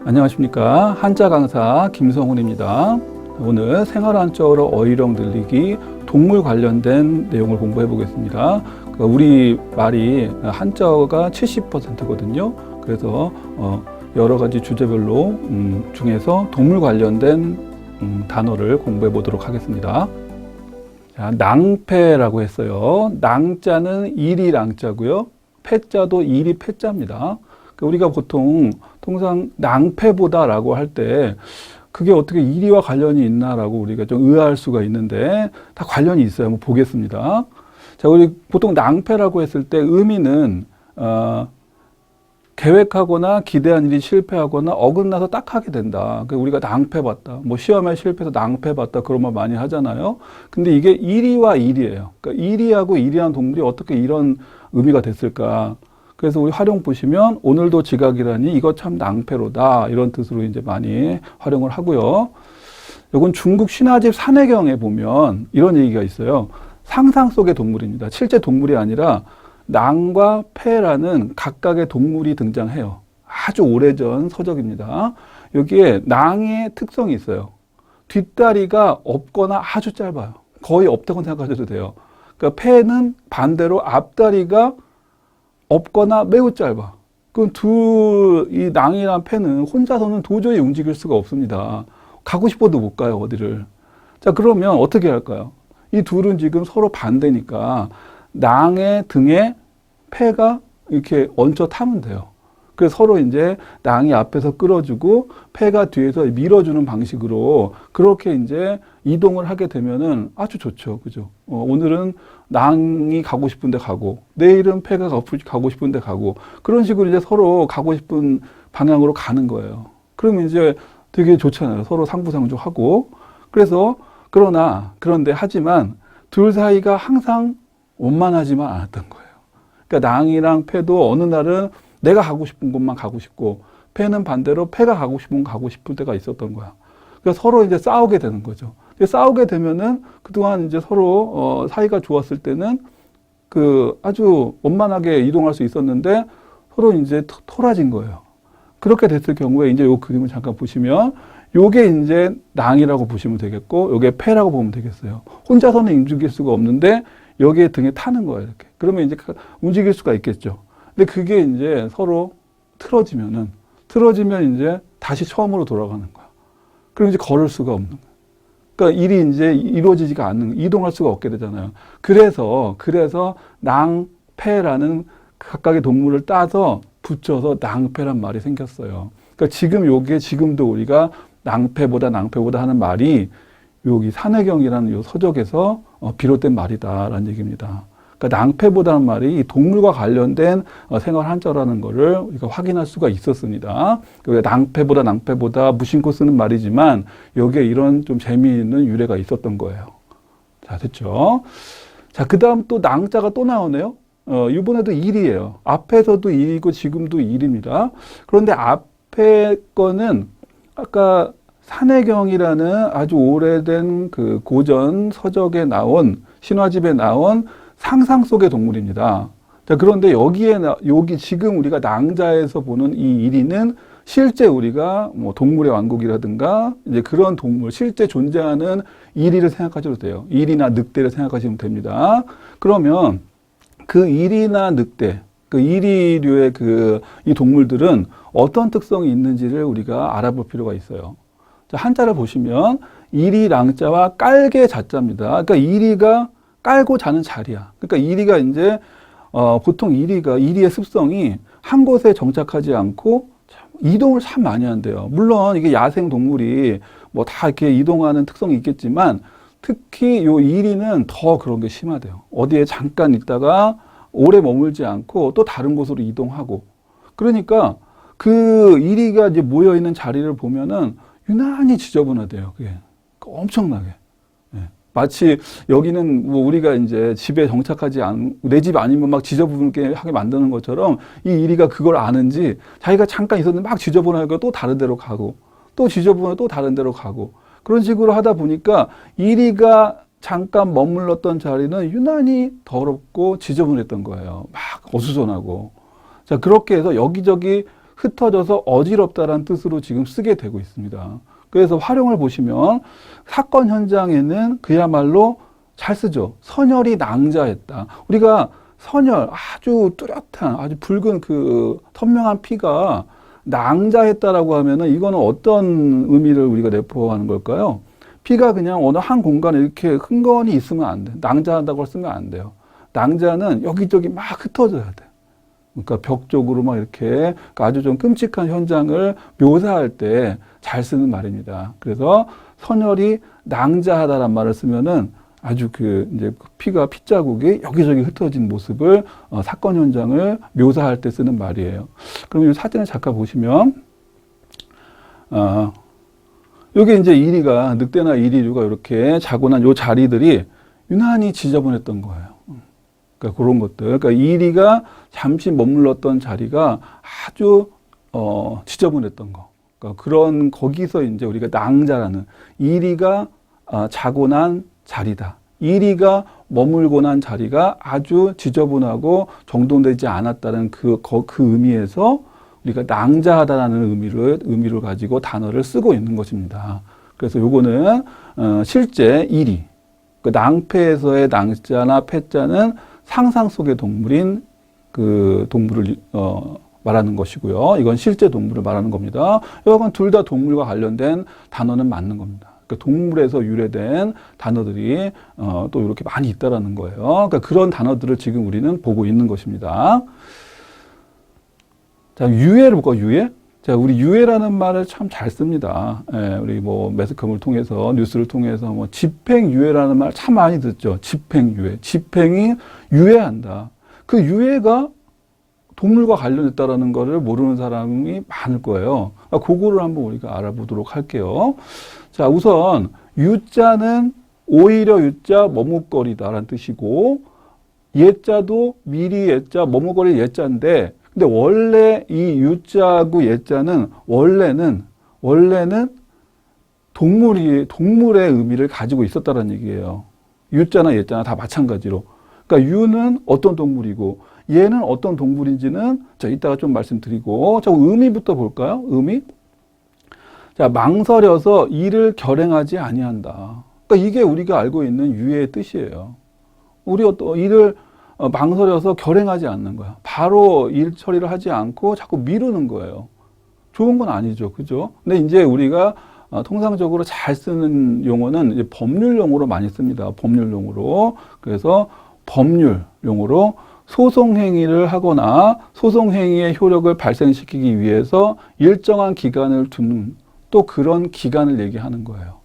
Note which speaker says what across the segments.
Speaker 1: 안녕하십니까. 한자 강사 김성훈입니다. 오늘 생활한자어로 어휘력 늘리기 동물 관련된 내용을 공부해 보겠습니다. 우리 말이 한자어가 70%거든요. 그래서 여러 가지 주제별로 중에서 동물 관련된 단어를 공부해 보도록 하겠습니다. 자, 낭패라고 했어요. 낭자는 일이랑자고요. 패자도 일이 패자입니다. 우리가 통상 낭패보다라고 할 때 그게 어떻게 일이와 관련이 있나라고 우리가 좀 의아할 수가 있는데 다 관련이 있어요. 한번 보겠습니다. 자, 우리 보통 낭패라고 했을 때 의미는 계획하거나 기대한 일이 실패하거나 어긋나서 딱 하게 된다. 우리가 낭패봤다. 뭐 시험에 실패해서 낭패봤다. 그런 말 많이 하잖아요. 근데 이게 일이와 일이에요. 그러니까 일이하고 일이라는 동물이 어떻게 이런 의미가 됐을까? 그래서 우리 활용 보시면 오늘도 지각이라니 이거 참 낭패로다 이런 뜻으로 이제 많이 활용을 하고요. 이건 중국 신화집 산해경에 보면 이런 얘기가 있어요. 상상 속의 동물입니다. 실제 동물이 아니라 낭과 패라는 각각의 동물이 등장해요. 아주 오래전 서적입니다. 여기에 낭의 특성이 있어요. 뒷다리가 없거나 아주 짧아요. 거의 없다고 생각하셔도 돼요. 그러니까 패는 반대로 앞다리가 없거나 매우 짧아. 그럼 이 낭이란 패는 혼자서는 도저히 움직일 수가 없습니다. 가고 싶어도 못 가요, 어디를. 자, 그러면 어떻게 할까요? 이 둘은 지금 서로 반대니까 낭의 등에 패가 이렇게 얹혀 타면 돼요. 그래서 서로 이제 낭이 앞에서 끌어주고 패가 뒤에서 밀어주는 방식으로 그렇게 이제 이동을 하게 되면은 아주 좋죠. 그죠? 오늘은 낭이 가고 싶은데 가고, 내일은 패가 가고 싶은데 가고, 그런 식으로 이제 서로 가고 싶은 방향으로 가는 거예요. 그러면 이제 되게 좋잖아요. 서로 상부상조하고. 그런데 하지만 둘 사이가 항상 원만하지만 않았던 거예요. 그러니까 낭이랑 패도 어느 날은 내가 가고 싶은 곳만 가고 싶고, 패는 반대로 패가 가고 싶은 곳 가고 싶을 때가 있었던 거야. 그러니까 서로 이제 싸우게 되는 거죠. 싸우게 되면은 그동안 이제 서로 사이가 좋았을 때는 아주 원만하게 이동할 수 있었는데 서로 이제 토라진 거예요. 그렇게 됐을 경우에 이제 요 그림을 잠깐 보시면 요게 이제 낭이라고 보시면 되겠고 요게 패라고 보면 되겠어요. 혼자서는 움직일 수가 없는데 여기에 등에 타는 거예요. 이렇게. 그러면 이제 움직일 수가 있겠죠. 근데 그게 이제 서로 틀어지면 이제 다시 처음으로 돌아가는 거야. 그럼 이제 걸을 수가 없는 거야. 그러니까 일이 이제 이루어지지가 않는, 이동할 수가 없게 되잖아요. 그래서 낭패라는 각각의 동물을 따서 붙여서 낭패란 말이 생겼어요. 그러니까 지금도 우리가 낭패보다 하는 말이 여기 산해경이라는 요 서적에서 비롯된 말이다라는 얘기입니다. 그러니까 낭패보다는 말이 동물과 관련된 생활 한자라는 거를 우리가 확인할 수가 있었습니다. 낭패보다 무심코 쓰는 말이지만 여기에 이런 좀 재미있는 유래가 있었던 거예요. 자, 됐죠? 자, 그 다음 또 낭자가 또 나오네요. 이번에도 일이에요. 앞에서도 일이고 지금도 일입니다. 그런데 앞에 거는 아까 산해경이라는 아주 오래된 그 고전 서적에 나온 신화집에 나온 상상 속의 동물입니다. 자, 그런데 여기 지금 우리가 낭자에서 보는 이 일이는 실제 우리가 뭐 동물의 왕국이라든가 이제 그런 동물, 실제 존재하는 일이를 생각하셔도 돼요. 일이나 늑대를 생각하시면 됩니다. 그러면 그 일이나 늑대, 그 일이류의 이 동물들은 어떤 특성이 있는지를 우리가 알아볼 필요가 있어요. 자, 한자를 보시면 일이랑자와 깔개 자자입니다. 그러니까 일이가 깔고 자는 자리야. 그러니까 이리가 이제 보통 이리의 습성이 한 곳에 정착하지 않고 이동을 참 많이 한대요. 물론 이게 야생 동물이 뭐 다 이렇게 이동하는 특성이 있겠지만 특히 요 이리는 더 그런 게 심하대요. 어디에 잠깐 있다가 오래 머물지 않고 또 다른 곳으로 이동하고. 그러니까 그 이리가 이제 모여 있는 자리를 보면은 유난히 지저분하대요. 그게 엄청나게. 마치 여기는 뭐 우리가 이제 집에 정착하지 내 집 아니면 막 지저분하게 하게 만드는 것처럼 이 이리가 그걸 아는지 자기가 잠깐 있었는데 막 지저분하게 또 다른 데로 가고 또 지저분하게 또 다른 데로 가고 그런 식으로 하다 보니까 이리가 잠깐 머물렀던 자리는 유난히 더럽고 지저분했던 거예요. 막 어수선하고. 자, 그렇게 해서 여기저기 흩어져서 어지럽다라는 뜻으로 지금 쓰게 되고 있습니다. 그래서 활용을 보시면 사건 현장에는 그야말로 잘 쓰죠. 선혈이 낭자했다. 우리가 선혈, 아주 뚜렷한, 아주 붉은 그 선명한 피가 낭자했다라고 하면은 이거는 어떤 의미를 우리가 내포하는 걸까요? 피가 그냥 어느 한 공간에 이렇게 흥건히 있으면 안 돼. 낭자한다고 쓰면 안 돼요. 낭자는 여기저기 막 흩어져야 돼. 그러니까 벽 쪽으로 막 이렇게 아주 좀 끔찍한 현장을 묘사할 때 잘 쓰는 말입니다. 그래서 선혈이 낭자하다란 말을 쓰면은 아주 그 이제 피가 핏자국이 여기저기 흩어진 모습을 사건 현장을 묘사할 때 쓰는 말이에요. 그럼 이 사진을 잠깐 보시면 요게 이제 이리가 늑대나 이리류가 이렇게 자고 난 요 자리들이 유난히 지저분했던 거예요. 그러니까 그런 것들. 그러니까 이리가 잠시 머물렀던 자리가 아주 지저분했던 거. 그러니까 그런 거기서 이제 우리가 낭자라는 이리가 자고 난 자리다. 이리가 머물고 난 자리가 아주 지저분하고 정돈되지 않았다는 그 의미에서 우리가 낭자하다라는 의미를 가지고 단어를 쓰고 있는 것입니다. 그래서 요거는 실제 이리, 그 낭패에서의 낭자나 패자는 상상 속의 동물인 그 동물을 말하는 것이고요. 이건 실제 동물을 말하는 겁니다. 여하간 둘 다 동물과 관련된 단어는 맞는 겁니다. 그러니까 동물에서 유래된 단어들이 또 이렇게 많이 있다라는 거예요. 그러니까 그런 단어들을 지금 우리는 보고 있는 것입니다. 자, 유해를 볼까요? 유해? 자, 우리 유해라는 말을 참 잘 씁니다. 예, 우리 뭐 매스컴을 통해서 뉴스를 통해서 뭐 집행유해라는 말 참 많이 듣죠. 집행유해. 집행이 유해한다. 그 유해가 동물과 관련했다라는 것을 모르는 사람이 많을 거예요. 그러니까 그거를 한번 우리가 알아보도록 할게요. 자, 우선 유자는 오히려 유자 머뭇거리다라는 뜻이고 예자도 미리 예자 머뭇거리 예자인데 근데 원래 이 유자하고 예자는 원래는 동물의 의미를 가지고 있었다는 얘기예요. 유자나 예자나 다 마찬가지로. 그러니까 유는 어떤 동물이고 얘는 어떤 동물인지는 자, 이따가 좀 말씀드리고 자, 의미부터 볼까요? 의미. 자, 망설여서 일을 결행하지 아니한다. 그러니까 이게 우리가 알고 있는 유해의 뜻이에요. 우리 어떤 일을 망설여서 결행하지 않는 거야. 바로 일 처리를 하지 않고 자꾸 미루는 거예요. 좋은 건 아니죠. 그죠? 근데 이제 우리가 통상적으로 잘 쓰는 용어는 이제 법률 용어로 많이 씁니다. 법률 용어로. 그래서 법률 용어로 소송 행위를 하거나 소송 행위의 효력을 발생시키기 위해서 일정한 기간을 두는 또 그런 기간을 얘기하는 거예요.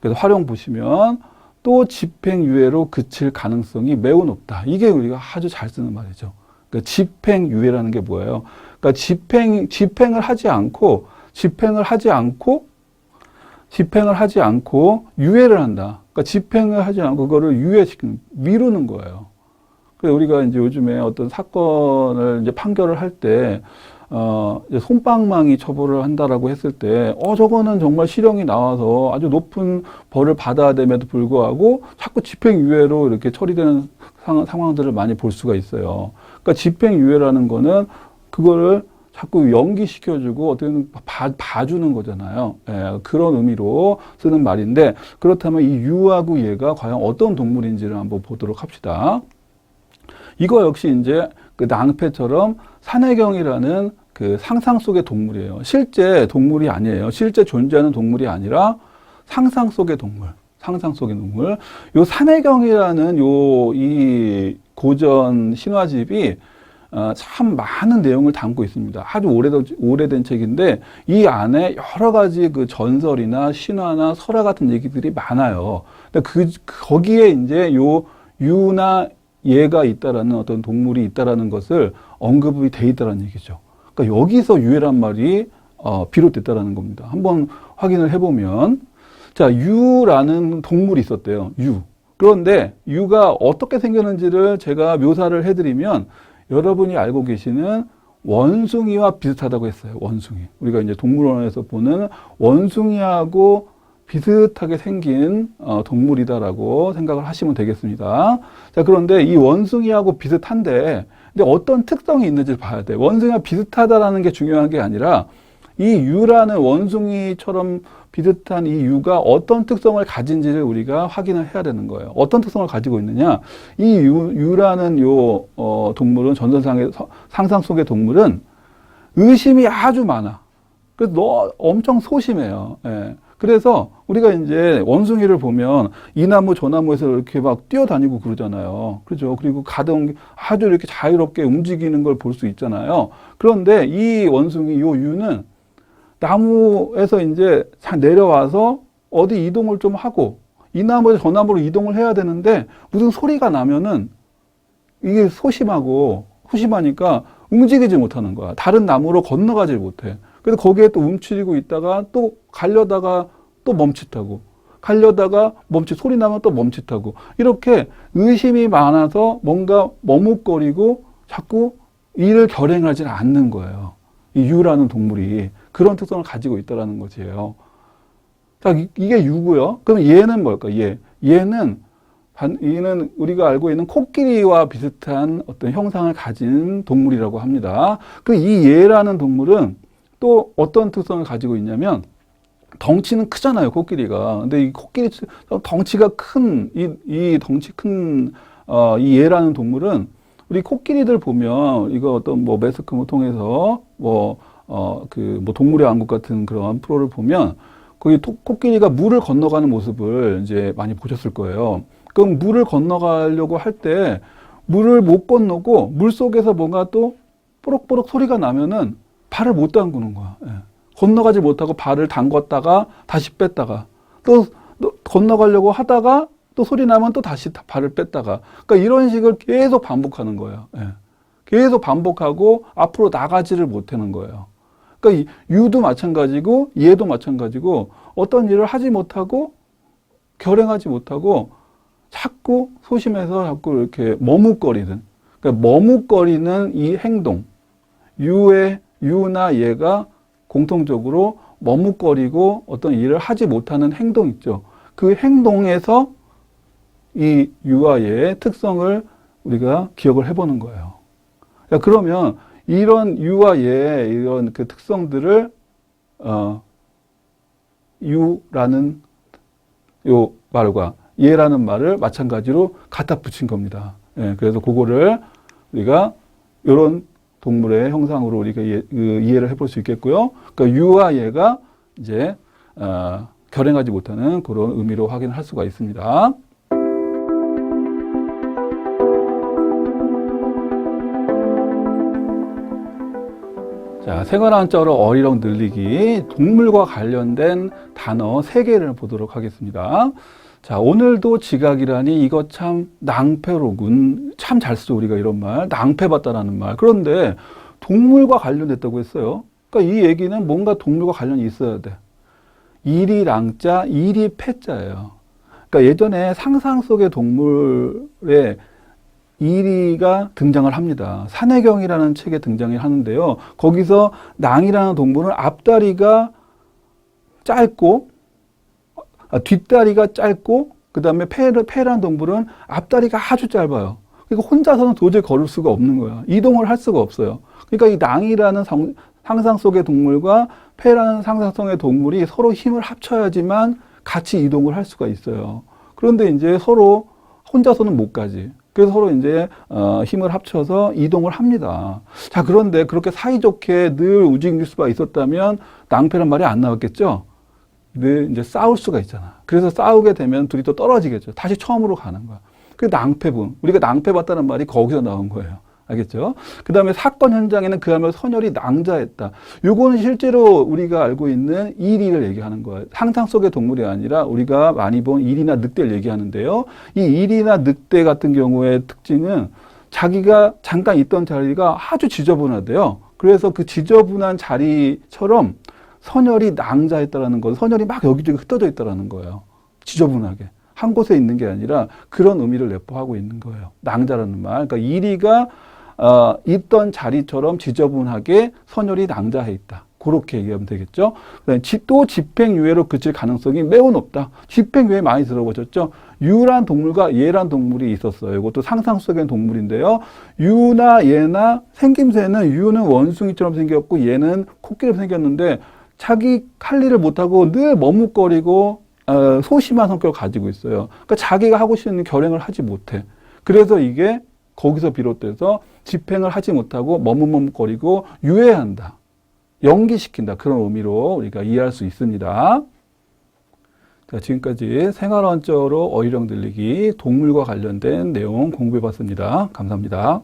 Speaker 1: 그래서 활용 보시면 또 집행유예로 그칠 가능성이 매우 높다. 이게 우리가 아주 잘 쓰는 말이죠. 그러니까 집행유예라는 게 뭐예요? 그러니까 집행을 하지 않고 유예를 한다. 그러니까 집행을 하지 않고 그거를 유예시키는, 미루는 거예요. 그래서 우리가 이제 요즘에 어떤 사건을 이제 판결을 할 때, 이제 솜방망이 처벌을 한다라고 했을 때, 저거는 정말 실형이 나와서 아주 높은 벌을 받아야 됨에도 불구하고 자꾸 집행유예로 이렇게 처리되는 상황들을 많이 볼 수가 있어요. 그러니까 집행유예라는 거는 그거를 자꾸 연기시켜주고 어떻게든 봐주는 거잖아요. 예, 그런 의미로 쓰는 말인데, 그렇다면 이 유하고 예가 과연 어떤 동물인지를 한번 보도록 합시다. 이거 역시 이제 그 낭패처럼 산해경이라는 그 상상 속의 동물이에요. 실제 동물이 아니에요. 실제 존재하는 동물이 아니라 상상 속의 동물. 상상 속의 동물. 요 산해경이라는 이 고전 신화집이 참 많은 내용을 담고 있습니다. 아주 오래된 책인데 이 안에 여러 가지 그 전설이나 신화나 설화 같은 얘기들이 많아요. 거기에 이제 요 유나 예가 있다라는 어떤 동물이 있다라는 것을 언급이 돼 있다라는 얘기죠. 그러니까 여기서 유해란 말이 비롯됐다라는 겁니다. 한번 확인을 해보면 자, 유라는 동물이 있었대요. 유. 그런데 유가 어떻게 생겼는지를 제가 묘사를 해드리면 여러분이 알고 계시는 원숭이와 비슷하다고 했어요. 원숭이. 우리가 이제 동물원에서 보는 원숭이하고 비슷하게 생긴 동물이다라고 생각을 하시면 되겠습니다. 자, 그런데 이 원숭이하고 비슷한데 근데 어떤 특성이 있는지를 봐야 돼. 원숭이와 비슷하다라는 게 중요한 게 아니라 이 유라는 원숭이처럼 비슷한 이 유가 어떤 특성을 가진지를 우리가 확인을 해야 되는 거예요. 어떤 특성을 가지고 있느냐? 이 유라는 동물은 전설상의 상상 속의 동물은 의심이 아주 많아. 그래서 엄청 소심해요. 예. 그래서 우리가 이제 원숭이를 보면 이 나무 저 나무에서 이렇게 막 뛰어다니고 그러잖아요. 그렇죠? 그리고 가동 아주 이렇게 자유롭게 움직이는 걸 볼 수 있잖아요. 그런데 이 원숭이 요 유는 나무에서 이제 내려와서 어디 이동을 좀 하고 이 나무에서 저 나무로 이동을 해야 되는데 무슨 소리가 나면은 이게 소심하니까 움직이지 못하는 거야. 다른 나무로 건너가지 못해. 그래서 거기에 또 움츠리고 있다가 또 가려다가 또 멈칫하고 가려다가 소리 나면 또 멈칫하고 이렇게 의심이 많아서 뭔가 머뭇거리고 자꾸 일을 결행하지 않는 거예요. 이 유라는 동물이 그런 특성을 가지고 있다는 것이에요. 자, 이게 유고요. 그럼 얘는 뭘까? 얘는 우리가 알고 있는 코끼리와 비슷한 어떤 형상을 가진 동물이라고 합니다. 이 얘라는 동물은 또 어떤 특성을 가지고 있냐면 덩치는 크잖아요, 코끼리가. 근데 이 코끼리 덩치가 큰 이 덩치 큰 이 얘라는 동물은 우리 코끼리들 보면 이거 어떤 매스컴을 통해서 동물의 왕국 같은 그런 프로를 보면 거기 코끼리가 물을 건너가는 모습을 이제 많이 보셨을 거예요. 그럼 물을 건너가려고 할 때 물을 못 건너고 물 속에서 뭔가 또 뽀록뽀록 소리가 나면은 발을 못 담그는 거야. 예. 건너가지 못하고 발을 담궜다가 다시 뺐다가 또 건너가려고 하다가 또 소리 나면 또 다시 발을 뺐다가 그러니까 이런 식을 계속 반복하는 거예요. 예. 계속 반복하고 앞으로 나가지를 못하는 거예요. 그러니까 유도 마찬가지고 얘도 마찬가지고 어떤 일을 하지 못하고 결행하지 못하고 자꾸 소심해서 자꾸 이렇게 머뭇거리는 그러니까 머뭇거리는 이 행동 유나 얘가 공통적으로 머뭇거리고 어떤 일을 하지 못하는 행동 있죠. 그 행동에서 이 유와 얘의 특성을 우리가 기억을 해보는 거예요. 그러면 이런 유와 얘의 이런 그 특성들을 유라는 요 말과 얘라는 말을 마찬가지로 갖다 붙인 겁니다. 예, 그래서 그거를 우리가 이런 동물의 형상으로 우리가 이해를 해볼 수 있겠고요. 그러니까 유와 얘가 이제 결행하지 못하는 그런 의미로 확인할 수가 있습니다. 자, 생활한자어로 어휘력 늘리기 동물과 관련된 단어 3개를 보도록 하겠습니다. 자, 오늘도 지각이라니 이거 참 낭패로군. 참 잘 쓰죠, 우리가 이런 말. 낭패봤다라는 말. 그런데 동물과 관련됐다고 했어요. 그러니까 이 얘기는 뭔가 동물과 관련이 있어야 돼. 일이 랑자, 일이 패자예요. 그러니까 예전에 상상 속의 동물의 이리가 등장을 합니다. 산해경이라는 책에 등장을 하는데요. 거기서 낭이라는 동물은 앞다리가 짧고 뒷다리가 짧고 그 다음에 패라는 동물은 앞다리가 아주 짧아요. 그러니까 혼자서는 도저히 걸을 수가 없는 거야. 이동을 할 수가 없어요. 그러니까 이 낭이라는 상상 속의 동물과 패라는 상상 속의 동물이 서로 힘을 합쳐야지만 같이 이동을 할 수가 있어요. 그런데 이제 서로 혼자서는 못 가지. 그래서 서로 이제 힘을 합쳐서 이동을 합니다. 자, 그런데 그렇게 사이좋게 늘 움직일 수가 있었다면 낭패란 말이 안 나왔겠죠? 늘 이제 싸울 수가 있잖아. 그래서 싸우게 되면 둘이 또 떨어지겠죠. 다시 처음으로 가는 거야. 그 낭패분. 우리가 낭패봤다는 말이 거기서 나온 거예요. 알겠죠? 그 다음에 사건 현장에는 그야말로 선열이 낭자했다. 요거는 실제로 우리가 알고 있는 이리를 얘기하는 거예요. 상상 속의 동물이 아니라 우리가 많이 본 이리나 늑대를 얘기하는데요. 이 이리나 늑대 같은 경우의 특징은 자기가 잠깐 있던 자리가 아주 지저분하대요. 그래서 그 지저분한 자리처럼 선열이 낭자했다라는 건 선열이 막 여기저기 흩어져 있다라는 거예요. 지저분하게. 한 곳에 있는 게 아니라 그런 의미를 내포하고 있는 거예요. 낭자라는 말. 그러니까 이리가 있던 자리처럼 지저분하게 선열이 낭자해 있다. 그렇게 얘기하면 되겠죠. 또 집행유예로 그칠 가능성이 매우 높다. 집행유예 많이 들어보셨죠? 유란 동물과 예란 동물이 있었어요. 이것도 상상 속의 동물인데요. 유나 예나 생김새는 유는 원숭이처럼 생겼고 예는 코끼리처럼 생겼는데 자기 할 일을 못하고 늘 머뭇거리고 소심한 성격을 가지고 있어요. 그러니까 자기가 하고 싶은 결행을 하지 못해. 그래서 이게 거기서 비롯돼서 집행을 하지 못하고 머뭇머뭇거리고 유예한다. 연기시킨다. 그런 의미로 우리가 이해할 수 있습니다. 자, 지금까지 생활언저로 어휘력 늘리기 동물과 관련된 내용 공부해 봤습니다. 감사합니다.